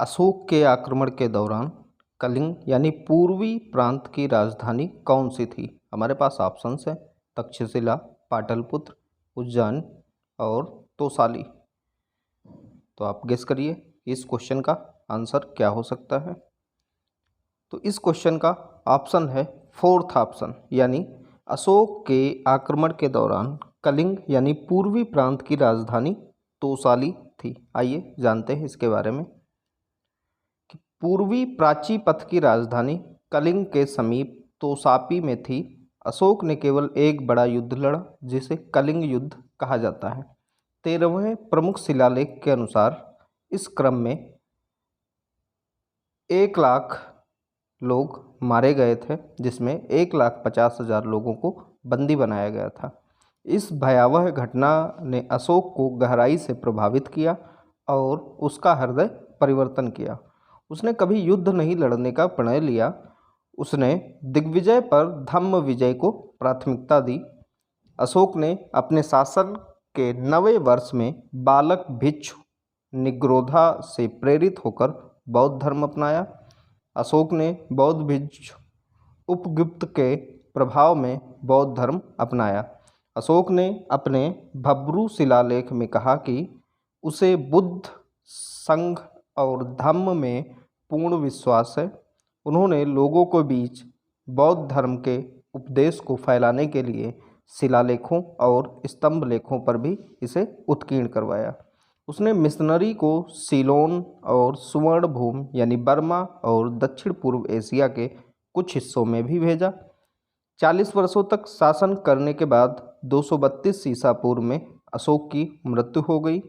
अशोक के आक्रमण के दौरान कलिंग यानी पूर्वी प्रांत की राजधानी कौन सी थी? हमारे पास ऑप्शंस हैं तक्षशिला, पाटलिपुत्र, उज्जैन और तोसाली। तो आप गेस करिए इस क्वेश्चन का आंसर क्या हो सकता है। तो इस क्वेश्चन का ऑप्शन है फोर्थ ऑप्शन, यानी अशोक के आक्रमण के दौरान कलिंग यानी पूर्वी प्रांत की राजधानी तोसाली थी। आइए जानते हैं इसके बारे में। पूर्वी प्राची पथ की राजधानी कलिंग के समीप तोसापी में थी। अशोक ने केवल एक बड़ा युद्ध लड़ा जिसे कलिंग युद्ध कहा जाता है। 13वें प्रमुख शिलालेख के अनुसार इस क्रम में 1 लाख लोग मारे गए थे, जिसमें 1,50,000 लोगों को बंदी बनाया गया था। इस भयावह घटना ने अशोक को गहराई से प्रभावित किया और उसका हृदय परिवर्तन किया। उसने कभी युद्ध नहीं लड़ने का प्रणय लिया। उसने दिग्विजय पर धम्म विजय को प्राथमिकता दी। अशोक ने अपने शासन के 9वें वर्ष में बालक भिक्षु निग्रोधा से प्रेरित होकर बौद्ध धर्म अपनाया। अशोक ने बौद्ध भिक्षु उपगुप्त के प्रभाव में बौद्ध धर्म अपनाया। अशोक ने अपने भब्रू शिलालेख में कहा कि उसे बुद्ध, संघ और धम्म में पूर्ण विश्वास है। उन्होंने लोगों के बीच बौद्ध धर्म के उपदेश को फैलाने के लिए शिलालेखों और स्तंभ लेखों पर भी इसे उत्कीर्ण करवाया। उसने मिशनरी को सीलोन और सुवर्णभूमि यानी बर्मा और दक्षिण पूर्व एशिया के कुछ हिस्सों में भी भेजा। 40 वर्षों तक शासन करने के बाद 232 ईसा पूर्व में अशोक की मृत्यु हो गई।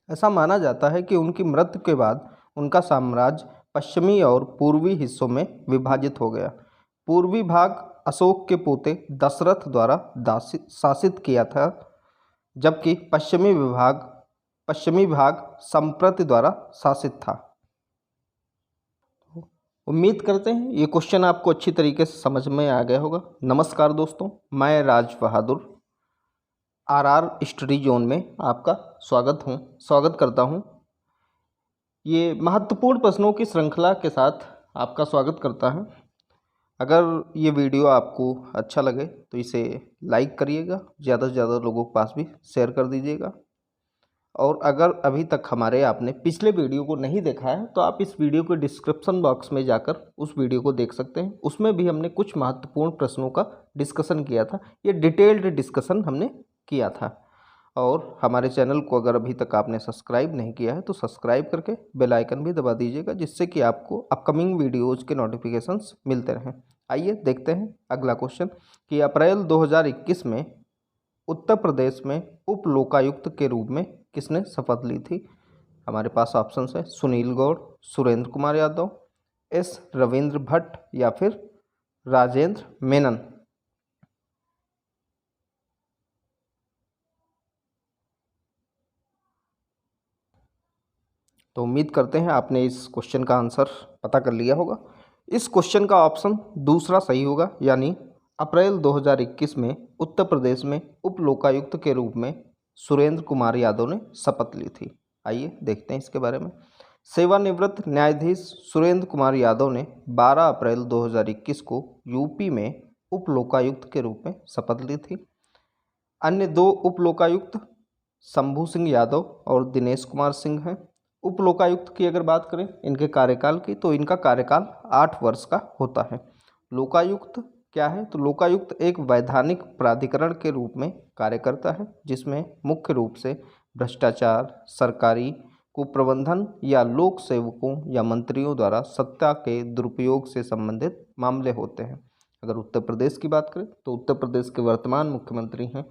ऐसा माना जाता है कि उनकी मृत्यु के बाद उनका साम्राज्य पश्चिमी और पूर्वी हिस्सों में विभाजित हो गया। पूर्वी भाग अशोक के पोते दशरथ द्वारा शासित किया था, जबकि पश्चिमी भाग संप्रति द्वारा शासित था। उम्मीद करते हैं ये क्वेश्चन आपको अच्छी तरीके से समझ में आ गया होगा। नमस्कार दोस्तों, मैं Raj Bahadur RR study zone में आपका स्वागत करता हूं। ये महत्वपूर्ण प्रश्नों की श्रृंखला के साथ आपका स्वागत करता है। अगर ये वीडियो आपको अच्छा लगे तो इसे लाइक करिएगा, ज़्यादा से ज़्यादा लोगों के पास भी शेयर कर दीजिएगा। और अगर अभी तक हमारे आपने पिछले वीडियो को नहीं देखा है तो आप इस वीडियो के डिस्क्रिप्शन बॉक्स में जाकर उस वीडियो को देख सकते हैं। उसमें भी हमने कुछ महत्वपूर्ण प्रश्नों का डिस्कशन किया था। ये डिटेल्ड डिस्कशन हमने किया था। और हमारे चैनल को अगर अभी तक आपने सब्सक्राइब नहीं किया है तो सब्सक्राइब करके बेल आइकन भी दबा दीजिएगा, जिससे कि आपको अपकमिंग वीडियोज़ के नोटिफिकेशंस मिलते रहें। आइए देखते हैं अगला क्वेश्चन कि अप्रैल 2021 में उत्तर प्रदेश में उप लोकायुक्त के रूप में किसने शपथ ली थी? हमारे पास ऑप्शंस है सुनील गौड़, सुरेंद्र कुमार यादव, एस रविंद्र भट्ट या फिर राजेंद्र मेनन। तो उम्मीद करते हैं आपने इस क्वेश्चन का आंसर पता कर लिया होगा। इस क्वेश्चन का ऑप्शन दूसरा सही होगा, यानी अप्रैल 2021 में उत्तर प्रदेश में उप लोकायुक्त के रूप में सुरेंद्र कुमार यादव ने शपथ ली थी। आइए देखते हैं इसके बारे में। सेवानिवृत्त न्यायाधीश सुरेंद्र कुमार यादव ने 12 अप्रैल 2021 को यूपी में उप लोकायुक्त के रूप में शपथ ली थी। अन्य 2 उप लोकायुक्त शंभू सिंह यादव और दिनेश कुमार सिंह हैं। उप लोकायुक्त की अगर बात करें इनके कार्यकाल की, तो इनका कार्यकाल 8 वर्ष का होता है। लोकायुक्त क्या है? तो लोकायुक्त एक वैधानिक प्राधिकरण के रूप में कार्य करता है, जिसमें मुख्य रूप से भ्रष्टाचार, सरकारी कुप्रबंधन या लोक सेवकों या मंत्रियों द्वारा सत्ता के दुरुपयोग से संबंधित मामले होते हैं। अगर उत्तर प्रदेश की बात करें तो उत्तर प्रदेश के वर्तमान मुख्यमंत्री हैं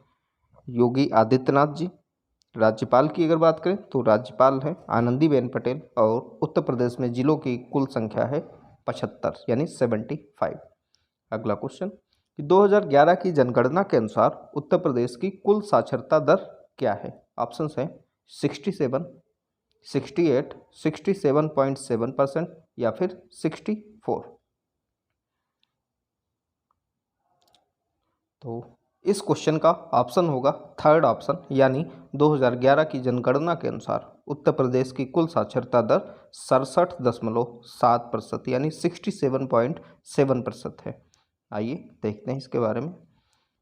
योगी आदित्यनाथ जी। राज्यपाल की अगर बात करें तो राज्यपाल है आनंदीबेन पटेल। और उत्तर प्रदेश में जिलों की कुल संख्या है 75 यानी 75। अगला क्वेश्चन कि 2011 की जनगणना के अनुसार उत्तर प्रदेश की कुल साक्षरता दर क्या है? ऑप्शंस हैं 67, 68, 67.7% या फिर 64। तो इस क्वेश्चन का ऑप्शन होगा थर्ड ऑप्शन, यानी 2011 की जनगणना के अनुसार उत्तर प्रदेश की कुल साक्षरता दर 67.7% यानी 67.7% है। आइए देखते हैं इसके बारे में।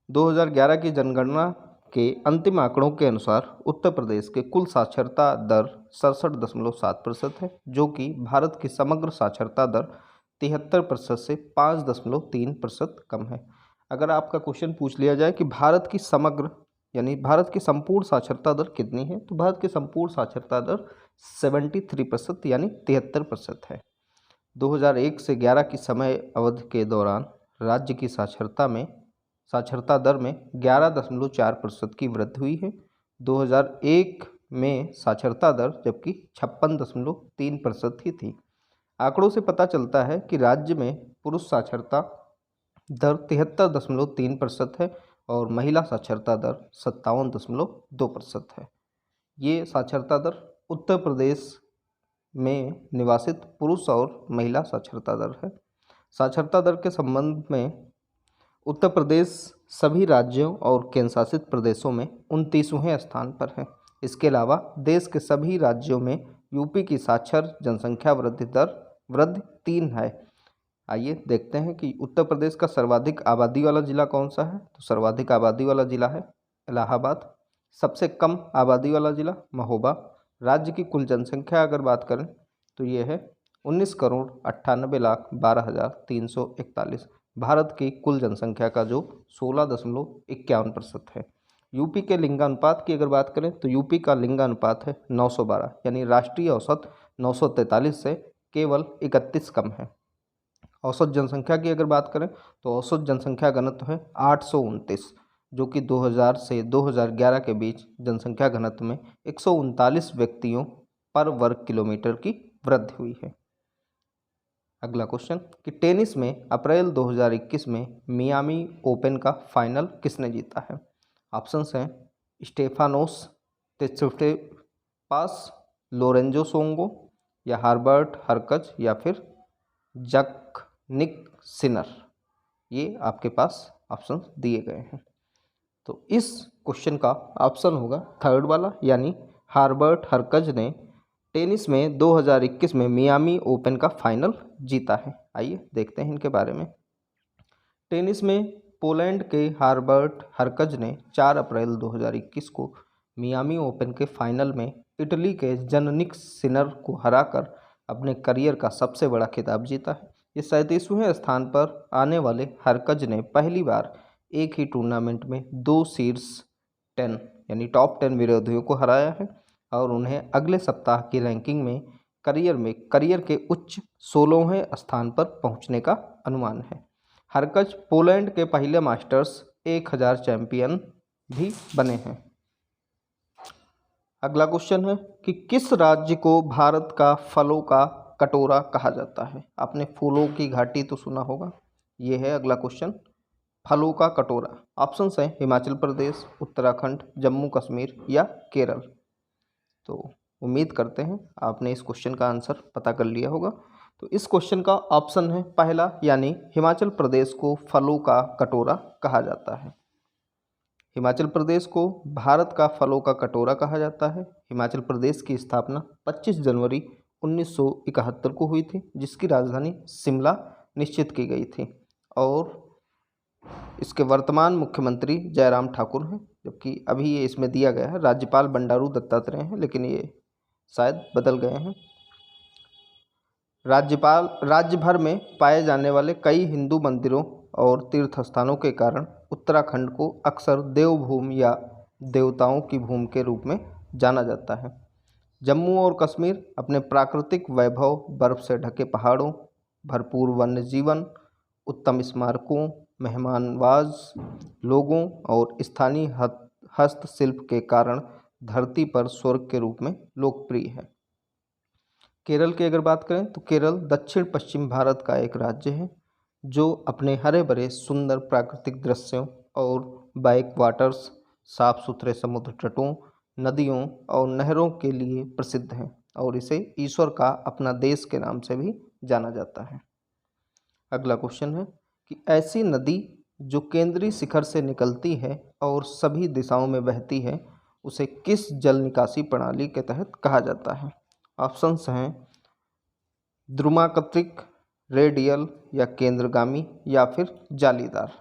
2011 की जनगणना के अंतिम आंकड़ों के अनुसार उत्तर प्रदेश के कुल साक्षरता दर 67.7% है, जो कि भारत की समग्र साक्षरता दर 73% से 5.3% कम है। अगर आपका क्वेश्चन पूछ लिया जाए कि भारत की समग्र यानी भारत की संपूर्ण साक्षरता दर कितनी है, तो भारत की संपूर्ण साक्षरता दर 73% यानी 73% है। 2001 से 11 की समय अवधि के दौरान राज्य की साक्षरता दर में 11.4% की वृद्धि हुई है। 2001 में साक्षरता दर जबकि 56.3% ही थी। आंकड़ों से पता चलता है कि राज्य में पुरुष साक्षरता दर 73.3% है और महिला साक्षरता दर 57.2% है। ये साक्षरता दर उत्तर प्रदेश में निवासित पुरुष और महिला साक्षरता दर है। साक्षरता दर के संबंध में उत्तर प्रदेश सभी राज्यों और केंद्रशासित प्रदेशों में 29वें स्थान पर है। इसके अलावा देश के सभी राज्यों में यूपी की साक्षर जनसंख्या वृद्धि 3 है। आइए देखते हैं कि उत्तर प्रदेश का सर्वाधिक आबादी वाला जिला कौन सा है। तो सर्वाधिक आबादी वाला जिला है इलाहाबाद। सबसे कम आबादी वाला जिला महोबा। राज्य की कुल जनसंख्या अगर बात करें तो ये है 19,98,12,341। भारत की कुल जनसंख्या का जो 16.51% है। यूपी के लिंगानुपात की अगर बात करें तो यूपी का लिंगानुपात है 912 यानी राष्ट्रीय औसत 943 से केवल 31 कम है। औसत जनसंख्या की अगर बात करें तो औसत जनसंख्या घनत्व है 829, जो कि 2000 से 2011 के बीच जनसंख्या घनत्व में 139 व्यक्तियों पर वर्ग किलोमीटर की वृद्धि हुई है। अगला क्वेश्चन कि टेनिस में अप्रैल 2021 में मियामी ओपन का फाइनल किसने जीता है। ऑप्शंस हैं स्टेफानोस त्सित्सिपास, लोरेंजो सोंगो या हर्बर्ट हरकज या फिर जकनिक सिनर। ये आपके पास ऑप्शन दिए गए हैं। तो इस क्वेश्चन का ऑप्शन होगा थर्ड वाला यानी हर्बर्ट हरकज ने टेनिस में 2021 में मियामी ओपन का फाइनल जीता है। आइए देखते हैं इनके बारे में। टेनिस में पोलैंड के हर्बर्ट हरकज ने 4 अप्रैल 2021 को मियामी ओपन के फाइनल में इटली के जकनिक सिनर को हराकर अपने करियर का सबसे बड़ा खिताब जीता है। इस 37वें स्थान पर आने वाले हरकज ने पहली बार एक ही टूर्नामेंट में 2 शीर्ष 10 यानी टॉप 10 विरोधियों को हराया है और उन्हें अगले सप्ताह की रैंकिंग में करियर के उच्च 16वें स्थान पर पहुंचने का अनुमान है। हरकज पोलैंड के पहले मास्टर्स 1000 चैंपियन भी बने हैं। अगला क्वेश्चन है कि किस राज्य को भारत का फलों का कटोरा कहा जाता है। आपने फूलों की घाटी तो सुना होगा। ये है अगला क्वेश्चन, फलों का कटोरा। ऑप्शंस हैं हिमाचल प्रदेश, उत्तराखंड, जम्मू कश्मीर या केरल। तो उम्मीद करते हैं आपने इस क्वेश्चन का आंसर पता कर लिया होगा। तो इस क्वेश्चन का ऑप्शन है पहला यानी हिमाचल प्रदेश को फलों का कटोरा कहा जाता है। हिमाचल प्रदेश को भारत का फलों का कटोरा कहा जाता है। हिमाचल प्रदेश की स्थापना 25 जनवरी 1971 को हुई थी, जिसकी राजधानी शिमला निश्चित की गई थी और इसके वर्तमान मुख्यमंत्री जयराम ठाकुर हैं, जबकि अभी ये इसमें दिया गया है राज्यपाल बंडारू दत्तात्रेय हैं, लेकिन ये शायद बदल गए हैं। राज्य भर में पाए जाने वाले कई हिंदू मंदिरों और तीर्थ स्थानों के कारण उत्तराखंड को अक्सर देवभूमि या देवताओं की भूमि के रूप में जाना जाता है। जम्मू और कश्मीर अपने प्राकृतिक वैभव, बर्फ से ढके पहाड़ों, भरपूर वन्य जीवन, उत्तम स्मारकों, मेहमानवाज लोगों और स्थानीय हस्तशिल्प के कारण धरती पर स्वर्ग के रूप में लोकप्रिय है। केरल की अगर बात करें तो केरल दक्षिण पश्चिम भारत का एक राज्य है जो अपने हरे भरे सुंदर प्राकृतिक दृश्यों और बैक वाटर्स, साफ सुथरे समुद्र तटों, नदियों और नहरों के लिए प्रसिद्ध है और इसे ईश्वर का अपना देश के नाम से भी जाना जाता है। अगला क्वेश्चन है कि ऐसी नदी जो केंद्रीय शिखर से निकलती है और सभी दिशाओं में बहती है उसे किस जल निकासी प्रणाली के तहत कहा जाता है? ऑप्शंस हैं द्रुमाकृतिक, रेडियल या केंद्रगामी या फिर जालीदार।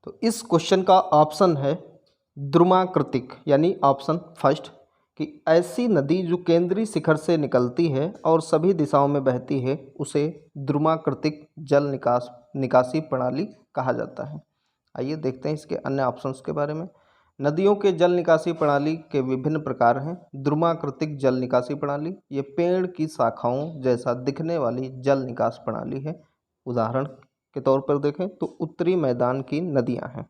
तो इस क्वेश्चन का ऑप्शन है द्रुमाकृतिक, यानी ऑप्शन फर्स्ट, कि ऐसी नदी जो केंद्रीय शिखर से निकलती है और सभी दिशाओं में बहती है उसे द्रुमाकृतिक जल निकासी प्रणाली कहा जाता है। आइए देखते हैं इसके अन्य ऑप्शंस के बारे में। नदियों के जल निकासी प्रणाली के विभिन्न प्रकार हैं। द्रुमाकृतिक जल निकासी प्रणाली ये पेड़ की शाखाओं जैसा दिखने वाली जल निकास प्रणाली है। उदाहरण के तौर पर देखें तो उत्तरी मैदान की नदियां हैं।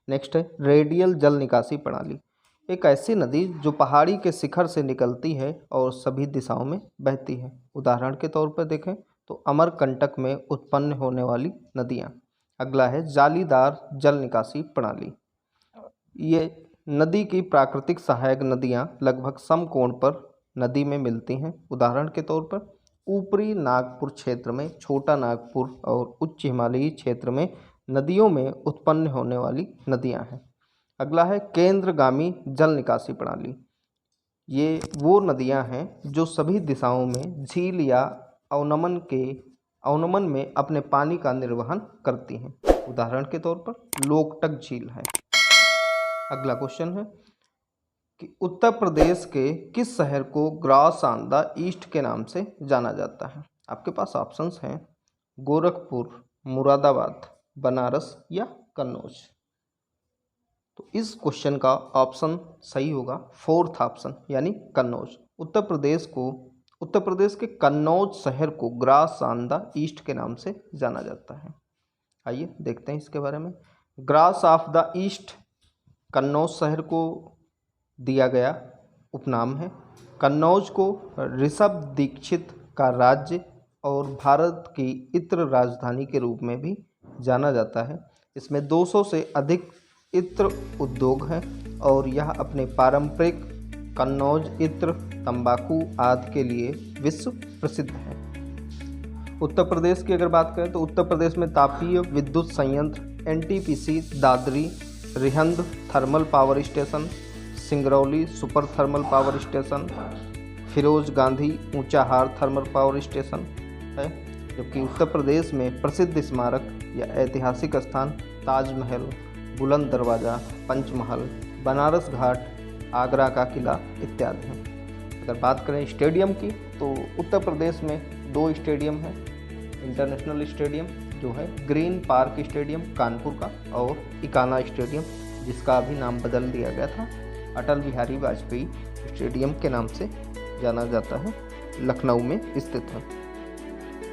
नेक्स्ट है रेडियल जल निकासी प्रणाली, एक ऐसी नदी जो पहाड़ी के शिखर से निकलती है और सभी दिशाओं में बहती है। उदाहरण के तौर पर देखें तो अमरकंटक में उत्पन्न होने वाली नदियाँ। अगला है जालीदार जल निकासी प्रणाली, ये नदी की प्राकृतिक सहायक नदियाँ लगभग समकोण पर नदी में मिलती हैं। उदाहरण के तौर पर ऊपरी नागपुर क्षेत्र में छोटा नागपुर और उच्च हिमालयी क्षेत्र में नदियों में उत्पन्न होने वाली नदियाँ हैं। अगला है केंद्रगामी जल निकासी प्रणाली, ये वो नदियाँ हैं जो सभी दिशाओं में झील या अवनमन में अपने पानी का निर्वहन करती हैं। उदाहरण के तौर पर लोकटक झील है। अगला क्वेश्चन है कि उत्तर प्रदेश के किस शहर को ग्रास ऑन द ईस्ट के नाम से जाना जाता है? आपके पास ऑप्शंस हैं गोरखपुर, मुरादाबाद, बनारस या कन्नौज। तो इस क्वेश्चन का ऑप्शन सही होगा फोर्थ ऑप्शन, यानी कन्नौज। उत्तर प्रदेश के कन्नौज शहर को ग्रास ऑन द ईस्ट के नाम से जाना जाता है। आइए देखते हैं इसके बारे में। Grass of the east Kannauj शहर को दिया गया उपनाम है। कन्नौज को ऋषभ दीक्षित का राज्य और भारत की इत्र राजधानी के रूप में भी जाना जाता है। इसमें 200 से अधिक इत्र उद्योग हैं और यह अपने पारंपरिक कन्नौज इत्र, तंबाकू आदि के लिए विश्व प्रसिद्ध है। उत्तर प्रदेश की अगर बात करें तो उत्तर प्रदेश में तापीय विद्युत संयंत्र, NTPC Dadri, Rihand thermal power station, Singrauli super thermal power station, Firoz Gandhi Unchahar thermal power station है। जबकि उत्तर प्रदेश में प्रसिद्ध स्मारक या ऐतिहासिक स्थान ताजमहल, बुलंद दरवाज़ा, पंचमहल, बनारस घाट, आगरा का किला इत्यादि हैं। अगर बात करें स्टेडियम की तो उत्तर प्रदेश में 2 स्टेडियम हैं। इंटरनेशनल स्टेडियम जो है ग्रीन पार्क स्टेडियम कानपुर का, और इकाना स्टेडियम जिसका अभी नाम बदल दिया गया था, अटल बिहारी वाजपेयी स्टेडियम के नाम से जाना जाता है, लखनऊ में स्थित है।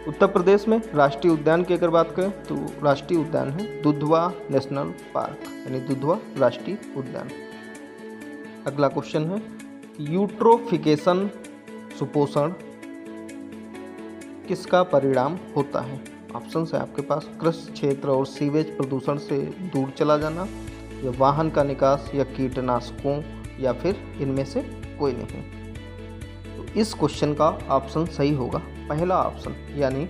उत्तर प्रदेश में राष्ट्रीय उद्यान की अगर बात करें तो राष्ट्रीय उद्यान है दुधवा नेशनल पार्क, यानी दुधवा राष्ट्रीय उद्यान। अगला क्वेश्चन है यूट्रोफिकेशन सुपोषण किसका परिणाम होता है? ऑप्शन है आपके पास कृषि क्षेत्र और सीवेज प्रदूषण से दूर चला जाना, या वाहन का निकास, या कीटनाशकों, या फिर इनमें से कोई नहीं। तो इस क्वेश्चन का ऑप्शन सही होगा पहला ऑप्शन, यानी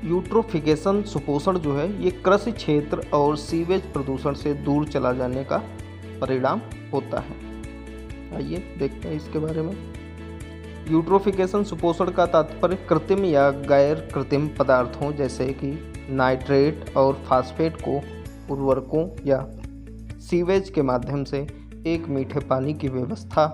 यूट्रोफिकेशन सुपोषण जो है ये कृषि क्षेत्र और सीवेज प्रदूषण से दूर चला जाने का परिणाम होता है। आइए देखते हैं इसके बारे में। यूट्रोफिकेशन सुपोषण का तात्पर्य कृत्रिम या गैर कृत्रिम पदार्थों जैसे कि नाइट्रेट और फास्फेट को उर्वरकों या सीवेज के माध्यम से एक मीठे पानी की व्यवस्था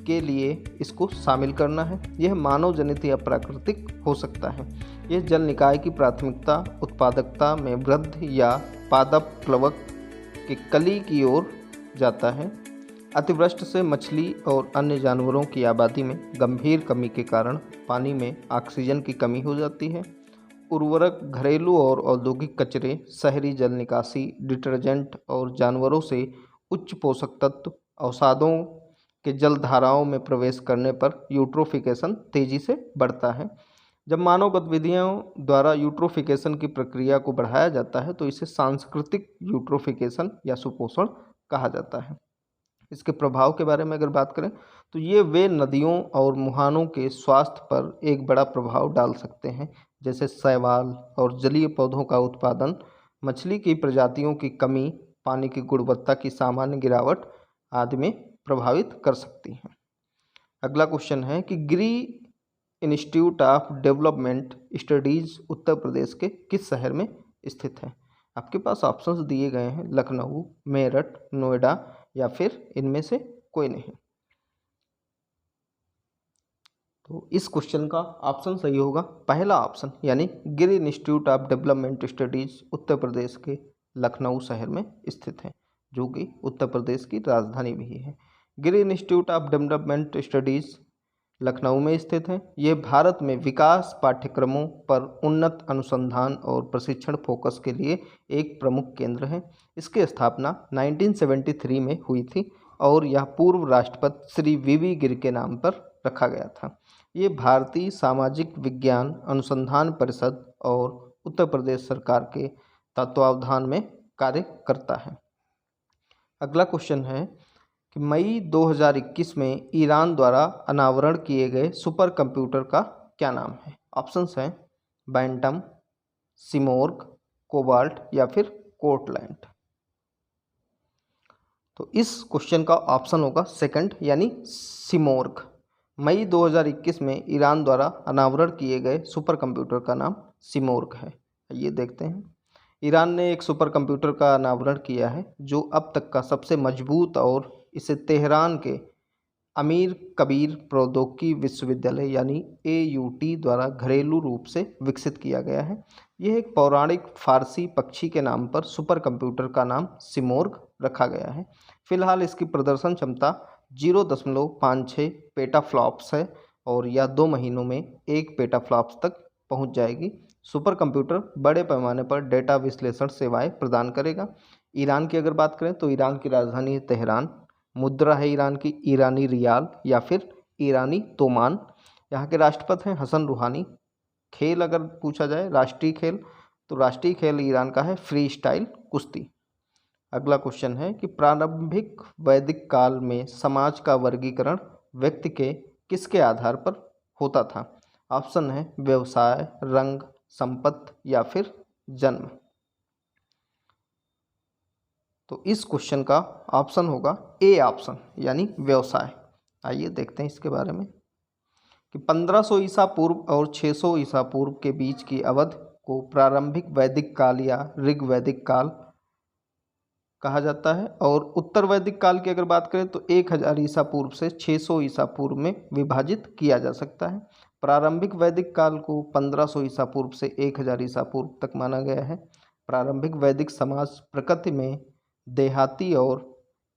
के लिए इसको शामिल करना है। यह मानव जनित या प्राकृतिक हो सकता है। यह जल निकाय की प्राथमिकता उत्पादकता में वृद्धि या पादप प्लवक के कली की ओर जाता है। अतिवृष्टि से मछली और अन्य जानवरों की आबादी में गंभीर कमी के कारण पानी में ऑक्सीजन की कमी हो जाती है। उर्वरक, घरेलू और औद्योगिक कचरे, शहरी जल निकासी, डिटर्जेंट और जानवरों से उच्च पोषक तत्व अवसादों के जल धाराओं में प्रवेश करने पर यूट्रोफिकेशन तेजी से बढ़ता है। जब मानव गतिविधियों द्वारा यूट्रोफिकेशन की प्रक्रिया को बढ़ाया जाता है तो इसे सांस्कृतिक यूट्रोफिकेशन या सुपोषण कहा जाता है। इसके प्रभाव के बारे में अगर बात करें तो ये वे नदियों और मुहानों के स्वास्थ्य पर एक बड़ा प्रभाव डाल सकते हैं, जैसे शैवाल और जलीय पौधों का उत्पादन, मछली की प्रजातियों की कमी, पानी की गुणवत्ता की सामान्य गिरावट आदि में प्रभावित कर सकती हैं। अगला क्वेश्चन है कि गिरी institute of development studies Uttar Pradesh के किस शहर में स्थित है? आपके पास ऑप्शंस दिए गए हैं, लखनऊ, मेरठ, नोएडा या फिर इनमें से कोई नहीं। तो इस क्वेश्चन का ऑप्शन सही होगा पहला ऑप्शन, यानी गिरी institute of development studies Uttar Pradesh के लखनऊ शहर में स्थित है, जो कि उत्तर प्रदेश की राजधानी भी है। Giri institute of development studies Lucknow में स्थित है। ये भारत में विकास पाठ्यक्रमों पर उन्नत अनुसंधान और प्रशिक्षण फोकस के लिए एक प्रमुख केंद्र है। इसकी स्थापना 1973 में हुई थी और यह पूर्व राष्ट्रपति श्री वीवी गिरी के नाम पर रखा गया था। ये भारतीय सामाजिक विज्ञान अनुसंधान परिषद और उत्तर प्रदेश सरकार के तत्वावधान में कार्य करता है। अगला क्वेश्चन है कि मई 2021 में ईरान द्वारा अनावरण किए गए सुपर कंप्यूटर का क्या नाम है? ऑप्शंस हैं बैंटम, सिमोर्ग, कोबाल्ट या फिर कोर्टलैंड। तो इस क्वेश्चन का ऑप्शन होगा सेकंड, यानी सिमोर्ग। मई 2021 में ईरान द्वारा अनावरण किए गए सुपर कंप्यूटर का नाम सिमोर्ग है। ये देखते हैं, ईरान ने एक सुपर कंप्यूटर का अनावरण किया है जो अब तक का सबसे मजबूत, और इसे तेहरान के अमीर कबीर प्रौद्योगिकी विश्वविद्यालय यानी AUT द्वारा घरेलू रूप से विकसित किया गया है। यह एक पौराणिक फारसी पक्षी के नाम पर सुपर कंप्यूटर का नाम सिमोर्ग रखा गया है। फिलहाल इसकी प्रदर्शन क्षमता 0.56 पेटाफ्लॉप्स है और यह 2 महीनों में 1 पेटाफ्लॉप्स तक पहुंच जाएगी। सुपर कंप्यूटर बड़े पैमाने पर डेटा विश्लेषण सेवाएं प्रदान करेगा। ईरान की अगर बात करें तो ईरान की राजधानी है तेहरान। मुद्रा है ईरान की ईरानी रियाल या फिर ईरानी तोमान। यहाँ के राष्ट्रपति हैं हसन रूहानी। खेल अगर पूछा जाए राष्ट्रीय खेल, तो राष्ट्रीय खेल ईरान का है फ्री स्टाइल कुश्ती। अगला क्वेश्चन है कि प्रारंभिक वैदिक काल में समाज का वर्गीकरण व्यक्ति के किसके आधार पर होता था? ऑप्शन है व्यवसाय, रंग, संपत्ति या फिर जन्म। तो इस क्वेश्चन का ऑप्शन होगा ए ऑप्शन, यानी व्यवसाय। आइए देखते हैं इसके बारे में कि 1500 ईसा पूर्व और 600 ईसा पूर्व के बीच की अवधि को प्रारंभिक वैदिक काल या ऋग वैदिक काल कहा जाता है, और उत्तर वैदिक काल की अगर बात करें तो 1000 ईसा पूर्व से 600 ईसा पूर्व में विभाजित किया जा सकता है। प्रारंभिक वैदिक काल को 1500 ईसा पूर्व से 1000 ईसा पूर्व तक माना गया है। प्रारंभिक वैदिक समाज प्रकृति में देहाती और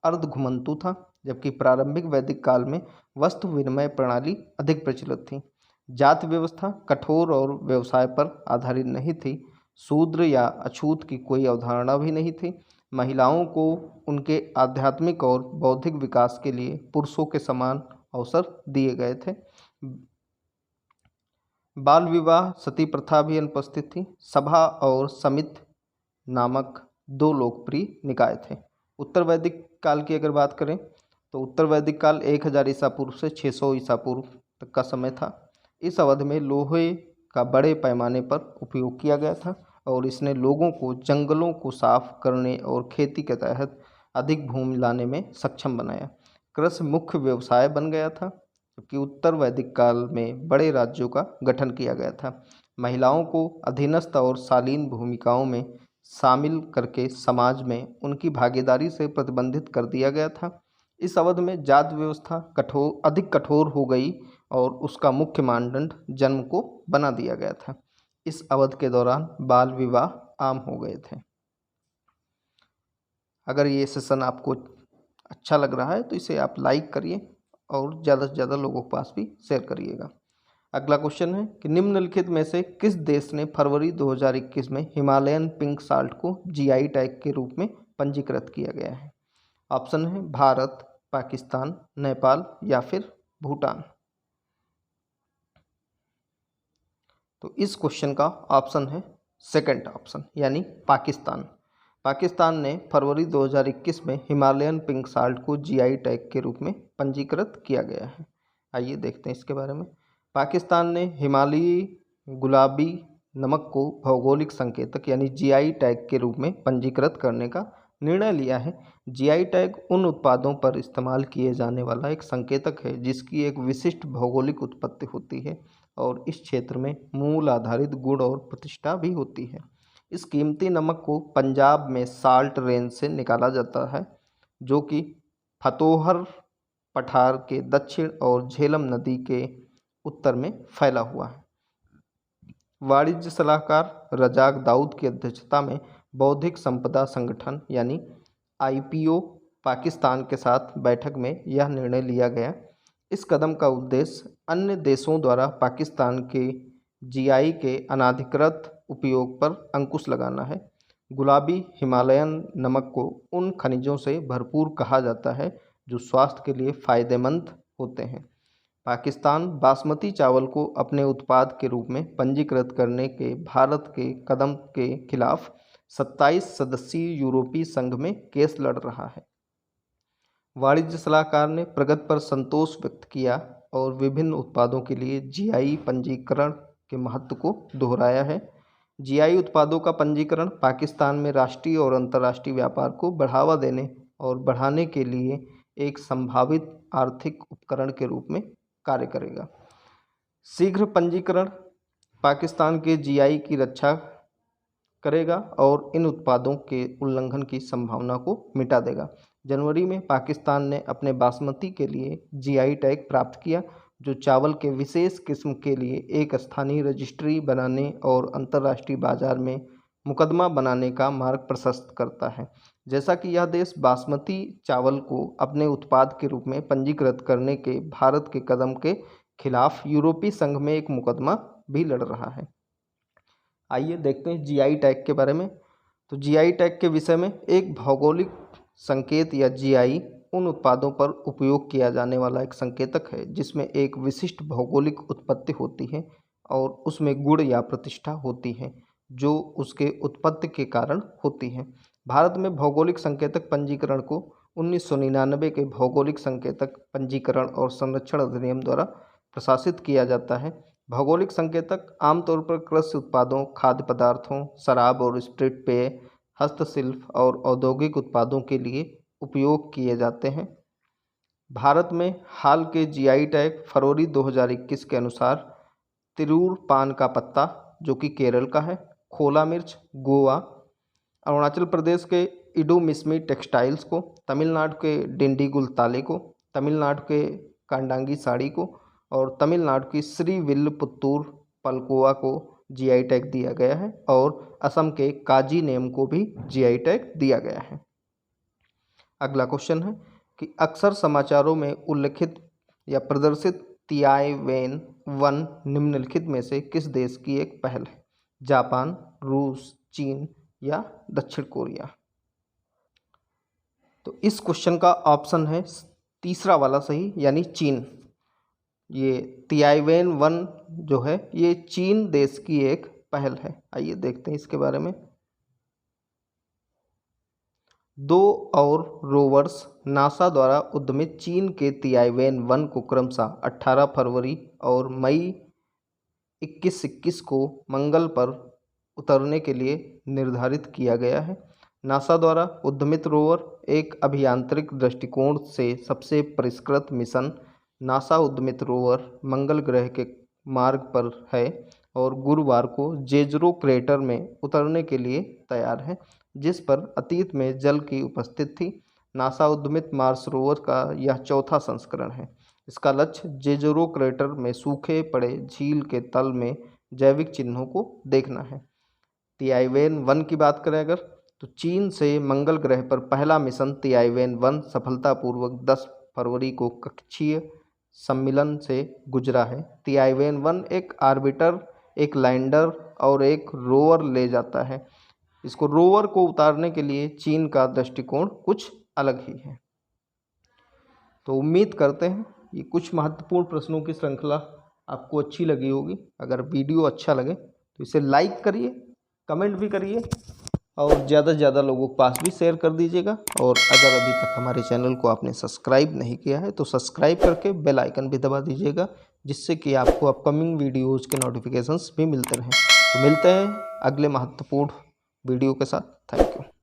अर्धघुमंतु था, जबकि प्रारंभिक वैदिक काल में वस्तु विनिमय प्रणाली अधिक प्रचलित थी। जाति व्यवस्था कठोर और व्यवसाय पर आधारित नहीं थी। शूद्र या अछूत की कोई अवधारणा भी नहीं थी। महिलाओं को उनके आध्यात्मिक और बौद्धिक विकास के लिए पुरुषों के समान अवसर दिए गए थे। बाल विवाह, सती प्रथा भी अनुपस्थित थी। सभा और समिति नामक 2 लोकप्रिय निकाय थे। उत्तर वैदिक काल की अगर बात करें तो उत्तर वैदिक काल 1000 ईसा पूर्व से 600 ईसा पूर्व तक का समय था। इस अवधि में लोहे का बड़े पैमाने पर उपयोग किया गया था और इसने लोगों को जंगलों को साफ करने और खेती के तहत अधिक भूमि लाने में सक्षम बनाया। कृषि मुख्य व्यवसाय बन गया था, जबकि उत्तर वैदिक काल में बड़े राज्यों का गठन किया गया था। महिलाओं को अधीनस्थ और शालीन भूमिकाओं में शामिल करके समाज में उनकी भागीदारी से प्रतिबंधित कर दिया गया था। इस अवधि में जाति व्यवस्था अधिक कठोर हो गई और उसका मुख्य मानदंड जन्म को बना दिया गया था। इस अवधि के दौरान बाल विवाह आम हो गए थे। अगर ये सेशन आपको अच्छा लग रहा है तो इसे आप लाइक करिए और ज़्यादा से ज़्यादा लोगों के पास भी शेयर करिएगा। अगला क्वेश्चन है कि निम्नलिखित में से किस देश ने फरवरी 2021 में हिमालयन पिंक साल्ट को GI टैग के रूप में पंजीकृत किया गया है? ऑप्शन है भारत, पाकिस्तान, नेपाल या फिर भूटान। तो इस क्वेश्चन का ऑप्शन है सेकंड ऑप्शन, यानी पाकिस्तान। पाकिस्तान ने फरवरी 2021 में हिमालयन पिंक साल्ट को GI टैग के रूप में पंजीकृत किया गया है। आइए देखते हैं इसके बारे में। पाकिस्तान ने हिमालयी गुलाबी नमक को भौगोलिक संकेतक यानी GI टैग के रूप में पंजीकृत करने का निर्णय लिया है। जीआई टैग उन उत्पादों पर इस्तेमाल किए जाने वाला एक संकेतक है जिसकी एक विशिष्ट भौगोलिक उत्पत्ति होती है और इस क्षेत्र में मूल आधारित गुण और प्रतिष्ठा भी होती है। इस कीमती नमक को पंजाब में साल्ट रेंज से निकाला जाता है जो कि फतोहर पठार के दक्षिण और झेलम नदी के उत्तर में फैला हुआ है। वाणिज्य सलाहकार रजाक दाऊद की अध्यक्षता में बौद्धिक संपदा संगठन यानी आईपीओ पाकिस्तान के साथ बैठक में यह निर्णय लिया गया। इस कदम का उद्देश्य अन्य देशों द्वारा पाकिस्तान के जीआई के अनधिकृत उपयोग पर अंकुश लगाना है। गुलाबी हिमालयन नमक को उन खनिजों से भरपूर कहा जाता है जो स्वास्थ्य के लिए फायदेमंद होते हैं। पाकिस्तान बासमती चावल को अपने उत्पाद के रूप में पंजीकृत करने के भारत के कदम के खिलाफ 27 सदस्यीय यूरोपीय संघ में केस लड़ रहा है। वाणिज्य सलाहकार ने प्रगति पर संतोष व्यक्त किया और विभिन्न उत्पादों के लिए जीआई पंजीकरण के महत्व को दोहराया है। जीआई उत्पादों का पंजीकरण पाकिस्तान में राष्ट्रीय और अंतर्राष्ट्रीय व्यापार को बढ़ावा देने और बढ़ाने के लिए एक संभावित आर्थिक उपकरण के रूप में कार्य करेगा। शीघ्र पंजीकरण पाकिस्तान के जीआई की रक्षा करेगा और इन उत्पादों के उल्लंघन की संभावना को मिटा देगा। जनवरी में पाकिस्तान ने अपने बासमती के लिए जीआई टैग प्राप्त किया जो चावल के विशेष किस्म के लिए एक स्थानीय रजिस्ट्री बनाने और अंतर्राष्ट्रीय बाजार में मुकदमा बनाने का मार्ग प्रशस्त करता है। जैसा कि यह देश बासमती चावल को अपने उत्पाद के रूप में पंजीकृत करने के भारत के कदम के खिलाफ यूरोपीय संघ में एक मुकदमा भी लड़ रहा है। आइए देखते हैं जीआई टैग के बारे में। तो जीआई टैग के विषय में एक भौगोलिक संकेत या जीआई उन उत्पादों पर उपयोग किया जाने वाला एक संकेतक है जिसमें एक विशिष्ट भौगोलिक उत्पत्ति होती है और उसमें गुण या प्रतिष्ठा होती है जो उसके उत्पत्ति के कारण होती है। भारत में भौगोलिक संकेतक पंजीकरण को 1999 के भौगोलिक संकेतक पंजीकरण और संरक्षण अधिनियम द्वारा प्रशासित किया जाता है। भौगोलिक संकेतक आमतौर पर कृषि उत्पादों, खाद्य पदार्थों, शराब और स्प्रिट पेय, हस्तशिल्प और औद्योगिक उत्पादों के लिए उपयोग किए जाते हैं। भारत में हाल के जीआई टैग फरवरी 2021 के अनुसार तिरूर पान का पत्ता जो कि केरल का है, खोला मिर्च गोवा, अरुणाचल प्रदेश के इडुमिश्मी टेक्सटाइल्स को, तमिलनाडु के डिंडीगुल ताले को, तमिलनाडु के कांडांगी साड़ी को और तमिलनाडु की श्रीविल्लपुत्तूर पलकोवा को जीआई टैग दिया गया है और असम के काजी नेम को भी जीआई टैग दिया गया है। अगला क्वेश्चन है कि अक्सर समाचारों में उल्लिखित या प्रदर्शित तियाइवेन वन निम्नलिखित में से किस देश की एक पहल है? जापान, रूस, चीन या दक्षिण कोरिया? तो इस क्वेश्चन का ऑप्शन है तीसरा वाला सही यानी चीन। ये तियाइवेन वन जो है ये चीन देश की एक पहल है। आइए देखते हैं इसके बारे में। 2 और रोवर्स नासा द्वारा उद्यमित चीन के तियाइवेन वन को क्रमशः 18 फरवरी और मई 21 को मंगल पर उतरने के लिए निर्धारित किया गया है। नासा द्वारा उद्यमित रोवर एक अभियांत्रिक दृष्टिकोण से सबसे परिष्कृत मिशन नासा उद्यमित रोवर मंगल ग्रह के मार्ग पर है और गुरुवार को जेजरो क्रेटर में उतरने के लिए तैयार है जिस पर अतीत में जल की उपस्थिति थी। नासा उद्यमित मार्स रोवर का यह चौथा संस्करण है। इसका लक्ष्य जेजरो क्रेटर में सूखे पड़े झील के तल में जैविक चिन्हों को देखना है। तियाइवेन वन की बात करें अगर तो चीन से मंगल ग्रह पर पहला मिशन तियाइवेन वन सफलतापूर्वक 10 फरवरी को कक्षीय सम्मिलन से गुजरा है। तियाइवेन वन एक आर्बिटर, एक लैंडर और एक रोवर ले जाता है। इसको रोवर को उतारने के लिए चीन का दृष्टिकोण कुछ अलग ही है। तो उम्मीद करते हैं ये कुछ महत्वपूर्ण प्रश्नों की श्रृंखला आपको अच्छी लगी होगी। अगर वीडियो अच्छा लगे तो इसे लाइक करिए, कमेंट भी करिए और ज़्यादा से ज़्यादा लोगों के पास भी शेयर कर दीजिएगा। और अगर अभी तक हमारे चैनल को आपने सब्सक्राइब नहीं किया है तो सब्सक्राइब करके बेल आइकन भी दबा दीजिएगा जिससे कि आपको अपकमिंग वीडियोज़ के नोटिफिकेशंस भी मिलते रहें। तो मिलते हैं अगले महत्वपूर्ण वीडियो के साथ। Thank you.